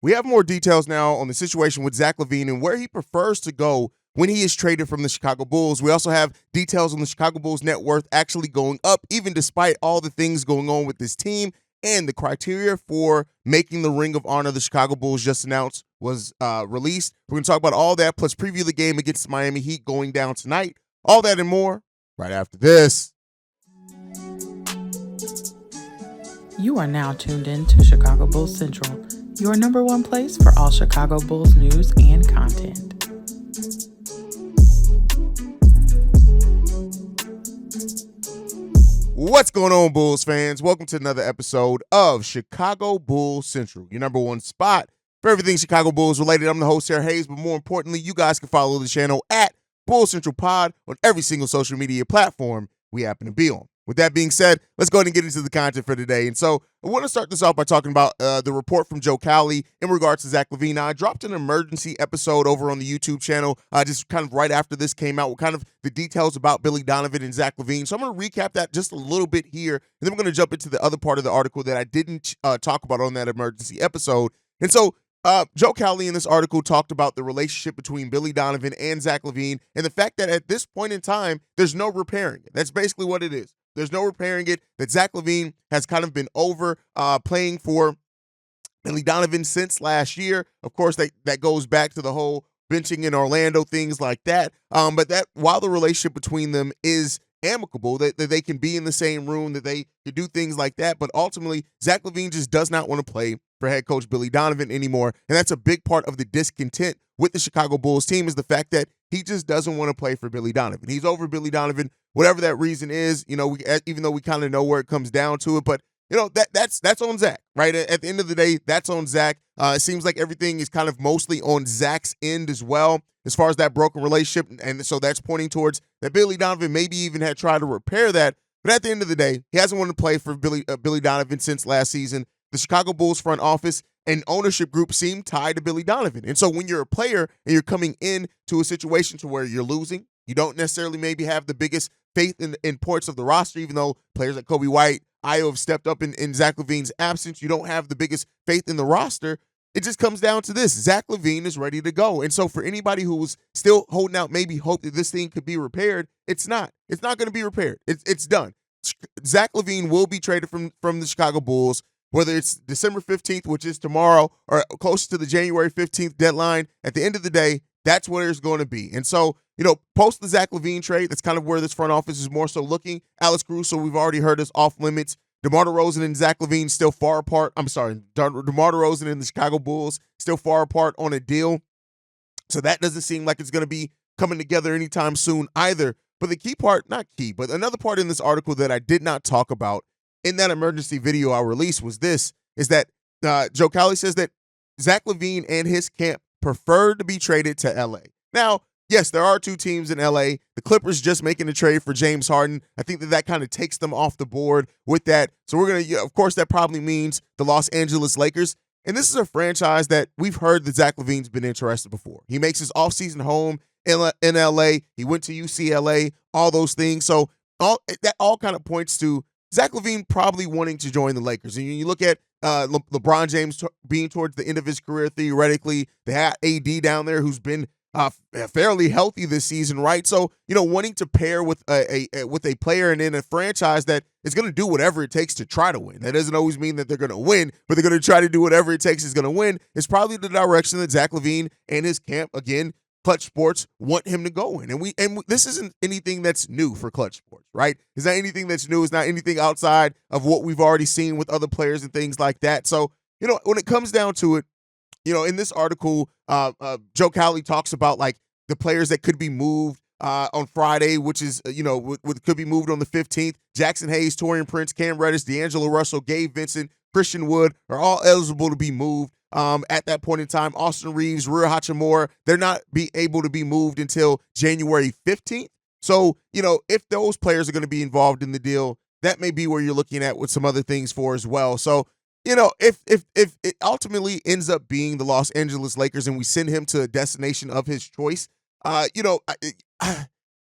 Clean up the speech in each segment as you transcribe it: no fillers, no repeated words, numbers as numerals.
we have more details now on the situation with Zach LaVine and where he prefers to go when he is traded from the Chicago Bulls. We also have details on the Chicago Bulls' net worth actually going up, even despite all the things going on with this team. And the criteria for making the Ring of Honor the Chicago Bulls just announced was released. We're going to talk about all that, plus preview the game against the Miami Heat going down tonight. All that and more right after this. You are now tuned in to Chicago Bulls Central, your number one place for all Chicago Bulls news and content. What's going on, Bulls fans? Welcome to another episode of Chicago Bulls Central, your number one spot for everything Chicago Bulls related. I'm the host here, Haize, but more importantly, you guys can follow the channel at Bulls Central Pod on every single social media platform we happen to be on. With that being said, let's go ahead and get into the content for today. And so I want to start this off by talking about the report from Joe Cowley in regards to Zach LaVine. Now, I dropped an emergency episode over on the YouTube channel just kind of right after this came out with kind of the details about Billy Donovan and Zach LaVine. So I'm going to recap that just a little bit here, and then we're going to jump into the other part of the article that I didn't talk about on that emergency episode. And so Joe Cowley in this article talked about the relationship between Billy Donovan and Zach LaVine and the fact that at this point in time, there's no repairing it. That's basically what it is. There's no repairing it, that Zach LaVine has kind of been over playing for Billy Donovan since last year. Of course, that goes back to the whole benching in Orlando, things like that. But that while the relationship between them is amicable, that they can be in the same room, that they can do things like that. But ultimately, Zach LaVine just does not want to play for head coach Billy Donovan anymore. And that's a big part of the discontent with the Chicago Bulls team, is the fact that he just doesn't want to play for Billy Donovan. He's over Billy Donovan, whatever that reason is, even though we kind of know where it comes down to it, but that's on Zach, right? At the end of the day, that's on Zach. It seems like everything is kind of mostly on Zach's end as well, as far as that broken relationship. And so that's pointing towards that Billy Donovan maybe even had tried to repair that. But at the end of the day, he hasn't wanted to play for Billy Donovan since last season. The Chicago Bulls front office and ownership group seem tied to Billy Donovan. And so when you're a player and you're coming into a situation to where you're losing, you don't necessarily maybe have the biggest faith in parts of the roster, even though players like Kobe White, Ayo have stepped up in Zach LaVine's absence. You don't have the biggest faith in the roster. It just comes down to this. Zach LaVine is ready to go. And so for anybody who was still holding out maybe hope that this thing could be repaired, it's not. It's not going to be repaired. It's done. Zach LaVine will be traded from the Chicago Bulls, whether it's December 15th, which is tomorrow, or close to the January 15th deadline. At the end of the day, that's where it's going to be. And so, post the Zach LaVine trade, that's kind of where this front office is more so looking. Alex Caruso, we've already heard, is off limits. DeMar DeRozan and Zach LaVine still far apart. I'm sorry, DeMar DeRozan and the Chicago Bulls still far apart on a deal. So that doesn't seem like it's going to be coming together anytime soon either. But the key part, not key, but another part in this article that I did not talk about in that emergency video I released was this, is that Joe Cowley says that Zach LaVine and his camp prefer to be traded to L.A. Now, yes, there are two teams in L.A. The Clippers just making a trade for James Harden. I think that kind of takes them off the board with that. So we're going to, of course, that probably means the Los Angeles Lakers. And this is a franchise that we've heard that Zach LaVine's been interested before. He makes his offseason home in L.A. He went to UCLA, all those things. So that all kind of points to Zach LaVine probably wanting to join the Lakers. And you look at LeBron James being towards the end of his career, theoretically. They had AD down there who's been fairly healthy this season, right? So, wanting to pair with a player and in a franchise that is going to do whatever it takes to try to win. That doesn't always mean that they're going to win, but they're going to try to do whatever it takes is going to win. It's probably the direction that Zach LaVine and his camp, again, Clutch Sports, want him to go in. And this isn't anything that's new for Clutch Sports, right? It's not anything that's new. It's not anything outside of what we've already seen with other players and things like that. So, when it comes down to it, in this article, Joe Cowley talks about like the players that could be moved on Friday, which is, could be moved on the 15th. Jackson Haize, Taurean Prince, Cam Reddish, D'Angelo Russell, Gabe Vincent, Christian Wood are all eligible to be moved. At that point in time, Austin Reeves, Rui Hachimura, they're not able to be moved until January 15th. So, if those players are going to be involved in the deal, that may be where you're looking at with some other things for as well. So, if it ultimately ends up being the Los Angeles Lakers and we send him to a destination of his choice, the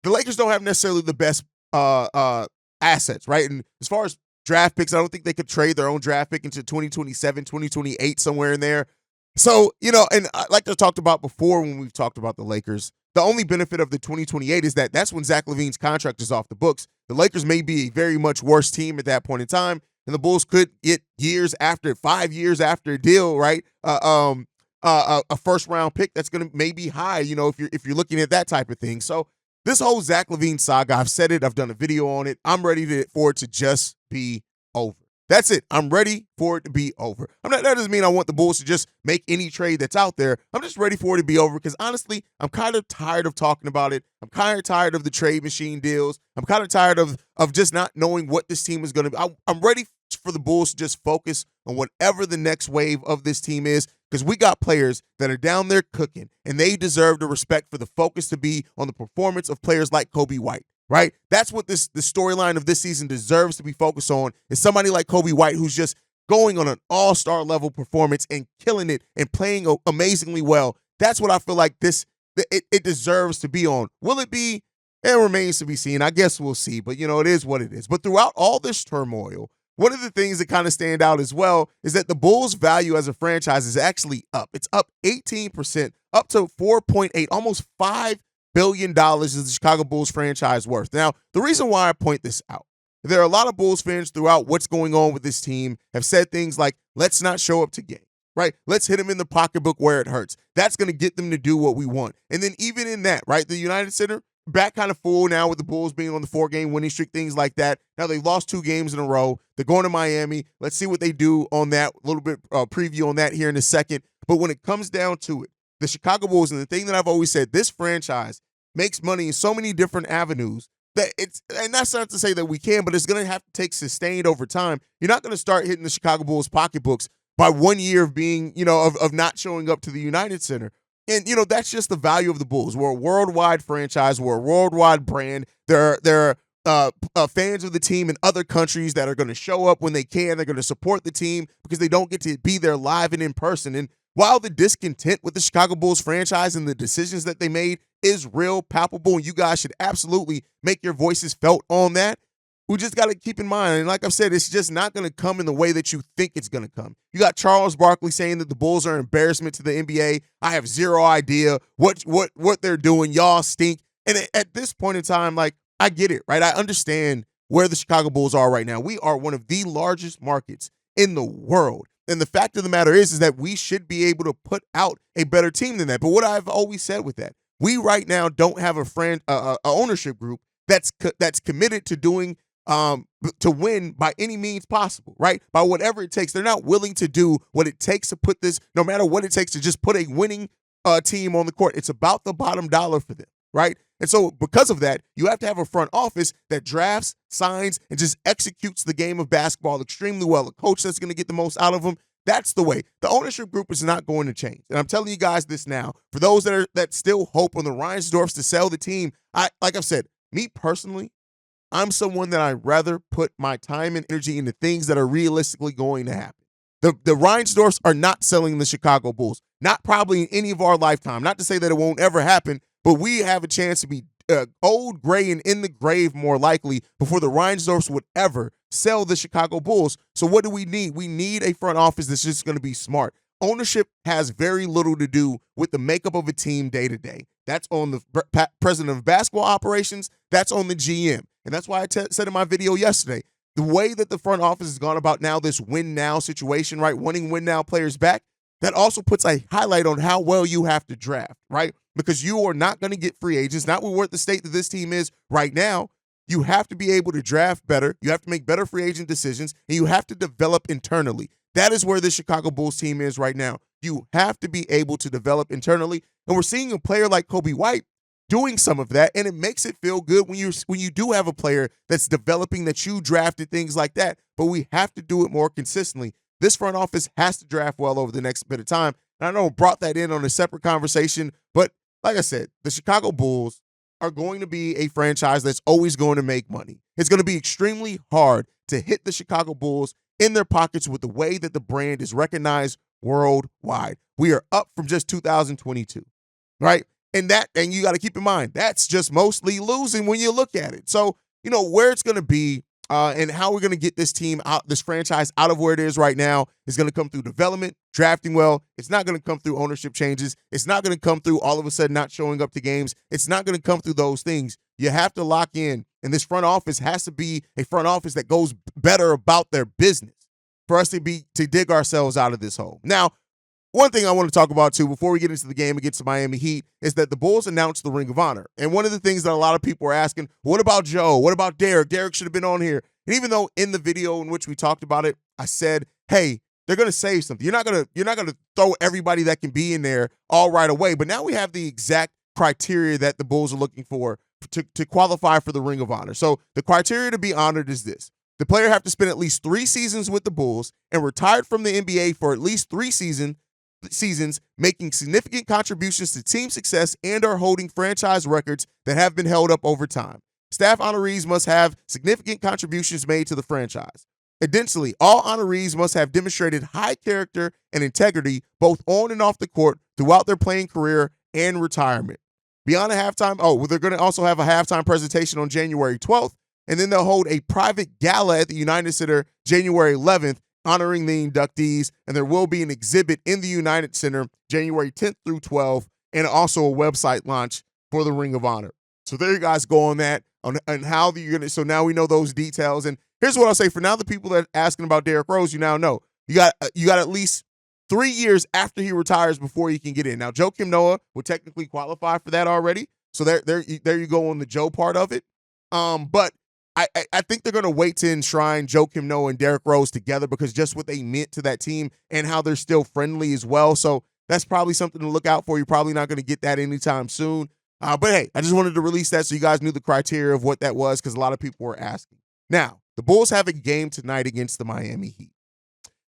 Lakers don't have necessarily the best assets, right? And as far as draft picks, I don't think they could trade their own draft pick into 2027, 2028, somewhere in there. So, and like I talked about before when we've talked about the Lakers, the only benefit of the 2028 is that that's when Zach LaVine's contract is off the books. The Lakers may be a very much worse team at that point in time, and the Bulls could get 5 years after a deal, right? A first round pick that's going to maybe high, if you're looking at that type of thing. So this whole Zach LaVine saga, I've said it, I've done a video on it. I'm ready for it to just be over. That's it. I'm ready for it to be over. That doesn't mean I want the Bulls to just make any trade that's out there. I'm just ready for it to be over because honestly, I'm kind of tired of talking about it. I'm kind of tired of the trade machine deals. I'm kind of tired of just not knowing what this team is going to be. I'm ready for the Bulls to just focus on whatever the next wave of this team is because we got players that are down there cooking, and they deserve the respect for the focus to be on the performance of players like Kobe White. Right? That's what the storyline of this season deserves to be focused on, is somebody like Kobe White who's just going on an all-star level performance and killing it and playing amazingly well. That's what I feel like it deserves to be on. Will it be? It remains to be seen. I guess we'll see, but it is what it is. But throughout all this turmoil, one of the things that kind of stand out as well is that the Bulls' value as a franchise is actually up. It's up 18%, up to 4.8, almost $5 billion is the Chicago Bulls franchise worth. Now, the reason why I point this out, there are a lot of Bulls fans throughout what's going on with this team have said things like, let's not show up to games, right? Let's hit them in the pocketbook where it hurts. That's going to get them to do what we want. And then even in that, right, the United Center, back kind of full now with the Bulls being on the 4-game winning streak, things like that. Now they've lost 2 games in a row. They're going to Miami. Let's see what they do on that, a little bit preview on that here in a second. But when it comes down to it, the Chicago Bulls, and the thing that I've always said, this franchise makes money in so many different avenues and that's not to say that we can, but it's going to have to take sustained over time. You're not going to start hitting the Chicago Bulls pocketbooks by 1 year of being, of not showing up to the United Center. And, that's just the value of the Bulls. We're a worldwide franchise. We're a worldwide brand. There are fans of the team in other countries that are going to show up when they can. They're going to support the team because they don't get to be there live and in person. And while the discontent with the Chicago Bulls franchise and the decisions that they made is real, palpable, and you guys should absolutely make your voices felt on that, we just got to keep in mind, and like I've said, it's just not going to come in the way that you think it's going to come. You got Charles Barkley saying that the Bulls are an embarrassment to the NBA. I have zero idea what they're doing. Y'all stink. And at this point in time, like, I get it, right? I understand where the Chicago Bulls are right now. We are one of the largest markets in the world. And the fact of the matter is that we should be able to put out a better team than that. But what I've always said with that, we right now don't have a ownership group that's committed to doing to win by any means possible, right? By whatever it takes. They're not willing to do what it takes to put this, no matter what it takes, to just put a winning team on the court. It's about the bottom dollar for them, right? And so because of that, you have to have a front office that drafts, signs, and just executes the game of basketball extremely well. A coach that's going to get the most out of them. That's the way. The ownership group is not going to change. And I'm telling you guys this now. For those that still hope on the Reinsdorfs to sell the team, like I've said, me personally, I'm someone that I'd rather put my time and energy into things that are realistically going to happen. The Reinsdorfs are not selling the Chicago Bulls. Not probably in any of our lifetime. Not to say that it won't ever happen, but we have a chance to be old, gray, and in the grave more likely before the Reinsdorfs would ever sell the Chicago Bulls. So what do we need? We need a front office that's just going to be smart. Ownership has very little to do with the makeup of a team day to day. That's on the president of basketball operations. That's on the GM. And that's why I said in my video yesterday, the way that the front office has gone about now this win now situation, right? Wanting win now players back, that also puts a highlight on how well you have to draft, right? Because you are not going to get free agents. Not when we're at the state that this team is right now. You have to be able to draft better. You have to make better free agent decisions, and you have to develop internally. That is where the Chicago Bulls team is right now. You have to be able to develop internally, and we're seeing a player like Kobe White doing some of that, and it makes it feel good when you do have a player that's developing, that you drafted, things like that. But we have to do it more consistently. This front office has to draft well over the next bit of time. And I know I brought that in on a separate conversation, but like I said, the Chicago Bulls are going to be a franchise that's always going to make money. It's going to be extremely hard to hit the Chicago Bulls in their pockets with the way that the brand is recognized worldwide. We are up from just 2022, right? And you got to keep in mind, that's just mostly losing when you look at it. So, where it's going to be And how we're going to get this team out, this franchise out of where it is right now is going to come through development, drafting well. It's not going to come through ownership changes. It's not going to come through all of a sudden not showing up to games. It's not going to come through those things. You have to lock in. And this front office has to be a front office that goes better about their business for us to dig ourselves out of this hole. Now, one thing I want to talk about, too, before we get into the game against the Miami Heat, is that the Bulls announced the Ring of Honor. And one of the things that a lot of people were asking, what about Joe? What about Derek? Derek should have been on here. And even though in the video in which we talked about it, I said, hey, they're going to save something. You're not going to throw everybody that can be in there all right away. But now we have the exact criteria that the Bulls are looking for to qualify for the Ring of Honor. So the criteria to be honored is this. The player have to spend at least 3 seasons with the Bulls and retired from the NBA for at least 3 seasons, making significant contributions to team success and are holding franchise records that have been held up over time. Staff honorees must have significant contributions made to the franchise. Additionally, all honorees must have demonstrated high character and integrity both on and off the court throughout their playing career and retirement. Beyond a halftime, they're going to also have a halftime presentation on January 12th, and then they'll hold a private gala at the United Center January 11th, honoring the inductees, and there will be an exhibit in the United Center January 10th through 12th, and also a website launch for the Ring of Honor. So there you guys go on that, on how you're going to, so now we know those details. And here's what I'll say, for now, the people that are asking about Derrick Rose, you now know. You got at least 3 years after he retires before you can get in. Now, Joakim Noah would technically qualify for that already, so there you go on the Joe part of it. But I think they're going to wait to enshrine Joakim Noah and Derrick Rose together because just what they meant to that team and how they're still friendly as well. So that's probably something to look out for. You're probably not going to get that anytime soon. But hey, I just wanted to release that so you guys knew the criteria of what that was because a lot of people were asking. Now, the Bulls have a game tonight against the Miami Heat.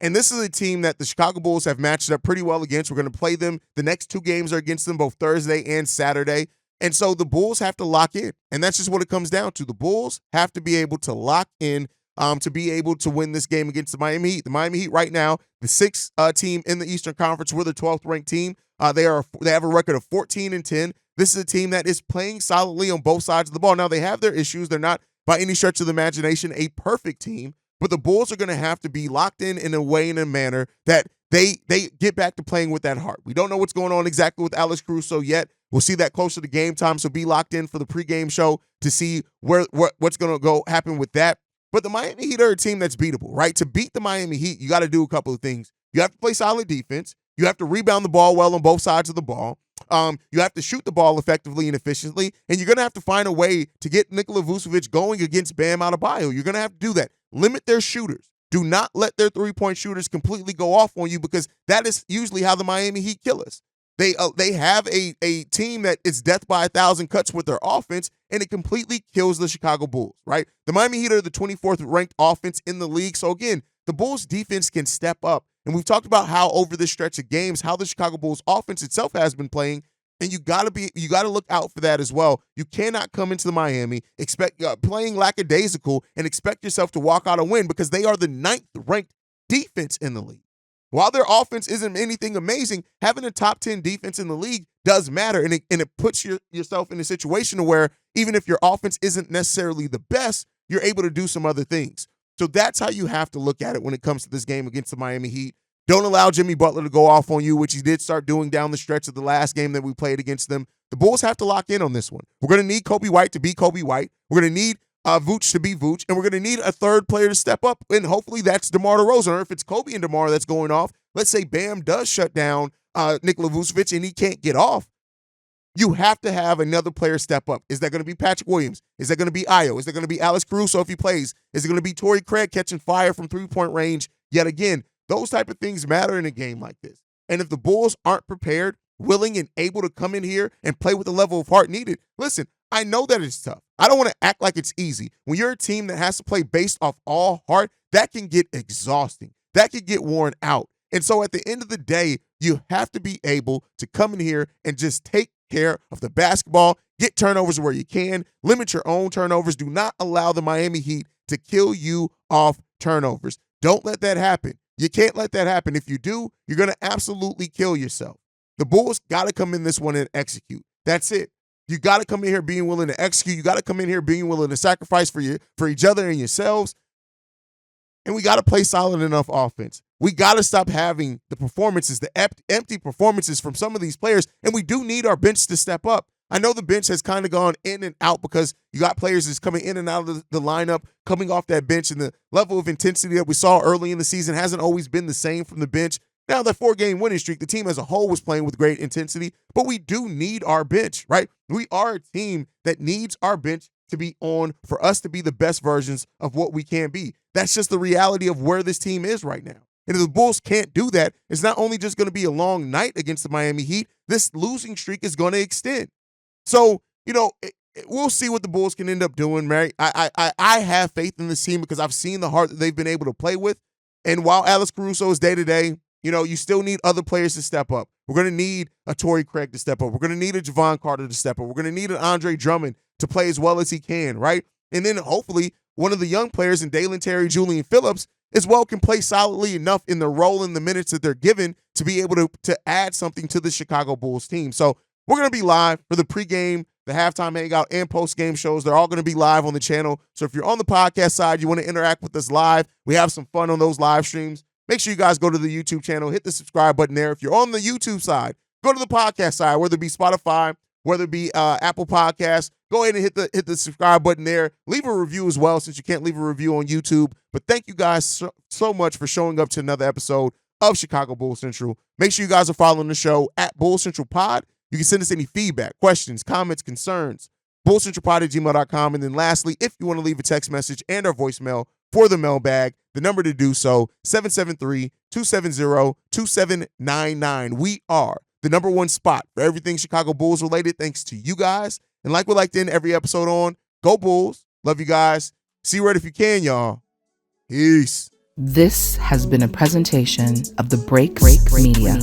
And this is a team that the Chicago Bulls have matched up pretty well against. We're going to play them. The next 2 games are against them, both Thursday and Saturday. And so the Bulls have to lock in. And that's just what it comes down to. The Bulls have to be able to lock in to be able to win this game against the Miami Heat. The Miami Heat right now, the 6th team in the Eastern Conference. We're the 12th ranked team. They have a record of 14-10. This is a team that is playing solidly on both sides of the ball. Now, they have their issues. They're not, by any stretch of the imagination, a perfect team. But the Bulls are going to have to be locked in a way, in a manner that they get back to playing with that heart. We don't know what's going on exactly with Alex Caruso yet. We'll see that closer to game time, so be locked in for the pregame show to see what's going to happen with that. But the Miami Heat are a team that's beatable, right? To beat the Miami Heat, you got to do a couple of things. You have to play solid defense. You have to rebound the ball well on both sides of the ball. You have to shoot the ball effectively and efficiently, and you're going to have to find a way to get Nikola Vucevic going against Bam Adebayo. You're going to have to do that. Limit their shooters. Do not let their 3-point shooters completely go off on you because that is usually how the Miami Heat kill us. They have a team that is death by 1,000 cuts with their offense, and it completely kills the Chicago Bulls, right? The Miami Heat are the 24th ranked offense in the league. So again, the Bulls defense can step up. And we've talked about how over this stretch of games, how the Chicago Bulls offense itself has been playing. And you got to look out for that as well. You cannot come into the Miami playing lackadaisical and expect yourself to walk out a win because they are the 9th ranked defense in the league. While their offense isn't anything amazing, having a top 10 defense in the league does matter, and it puts yourself in a situation where even if your offense isn't necessarily the best, you're able to do some other things. So that's how you have to look at it when it comes to this game against the Miami Heat. Don't allow Jimmy Butler to go off on you, which he did start doing down the stretch of the last game that we played against them. The Bulls have to lock in on this one. We're going to need Kobe White to be Kobe White. We're going to need Vooch to be Vooch, and we're going to need a third player to step up, and hopefully that's DeMar DeRozan. Or if it's Kobe and DeMar that's going off, let's say Bam does shut down Nikola Vucevic and he can't get off. You have to have another player step up. Is that going to be Patrick Williams? Is that going to be Ayo? Is that going to be Alex Caruso if he plays? Is it going to be Torrey Craig catching fire from 3-point range? Yet again, those type of things matter in a game like this. And if the Bulls aren't prepared, willing, and able to come in here and play with the level of heart needed, listen, I know that it's tough. I don't want to act like it's easy. When you're a team that has to play based off all heart, that can get exhausting. That can get worn out. And so at the end of the day, you have to be able to come in here and just take care of the basketball, get turnovers where you can, limit your own turnovers. Do not allow the Miami Heat to kill you off turnovers. Don't let that happen. You can't let that happen. If you do, you're going to absolutely kill yourself. The Bulls got to come in this one and execute. That's it. You got to come in here being willing to execute. You got to come in here being willing to sacrifice for each other and yourselves. And we got to play solid enough offense. We got to stop having the performances, the empty performances from some of these players. And we do need our bench to step up. I know the bench has kind of gone in and out because you got players that's coming in and out of the lineup, coming off that bench, and the level of intensity that we saw early in the season hasn't always been the same from the bench. Now, that 4-game winning streak, the team as a whole was playing with great intensity, but we do need our bench, right? We are a team that needs our bench to be on for us to be the best versions of what we can be. That's just the reality of where this team is right now. And if the Bulls can't do that, it's not only just going to be a long night against the Miami Heat, this losing streak is going to extend. So, we'll see what the Bulls can end up doing, Mary. I have faith in this team because I've seen the heart that they've been able to play with. And while Alex Caruso is day-to-day, you still need other players to step up. We're going to need a Torrey Craig to step up. We're going to need a Javon Carter to step up. We're going to need an Andre Drummond to play as well as he can, right? And then hopefully one of the young players in Dalen Terry, Julian Phillips, as well can play solidly enough in the role in the minutes that they're given to be able to add something to the Chicago Bulls team. So we're going to be live for the pregame, the halftime hangout, and postgame shows. They're all going to be live on the channel. So if you're on the podcast side, you want to interact with us live, we have some fun on those live streams. Make sure you guys go to the YouTube channel, hit the subscribe button there. If you're on the YouTube side, go to the podcast side, whether it be Spotify, whether it be Apple Podcasts. Go ahead and hit the subscribe button there. Leave a review as well, since you can't leave a review on YouTube. But thank you guys so much for showing up to another episode of Chicago Bulls Central. Make sure you guys are following the show at Bulls Central Pod. You can send us any feedback, questions, comments, concerns, bullcentralpod@gmail.com. And then lastly, if you want to leave a text message and our voicemail for the mailbag, the number to do so, 773-270-2799. We are the number one spot for everything Chicago Bulls related, thanks to you guys. And like we like to end every episode on, go Bulls. Love you guys. See you right if you can, y'all. Peace. This has been a presentation of the Break Media.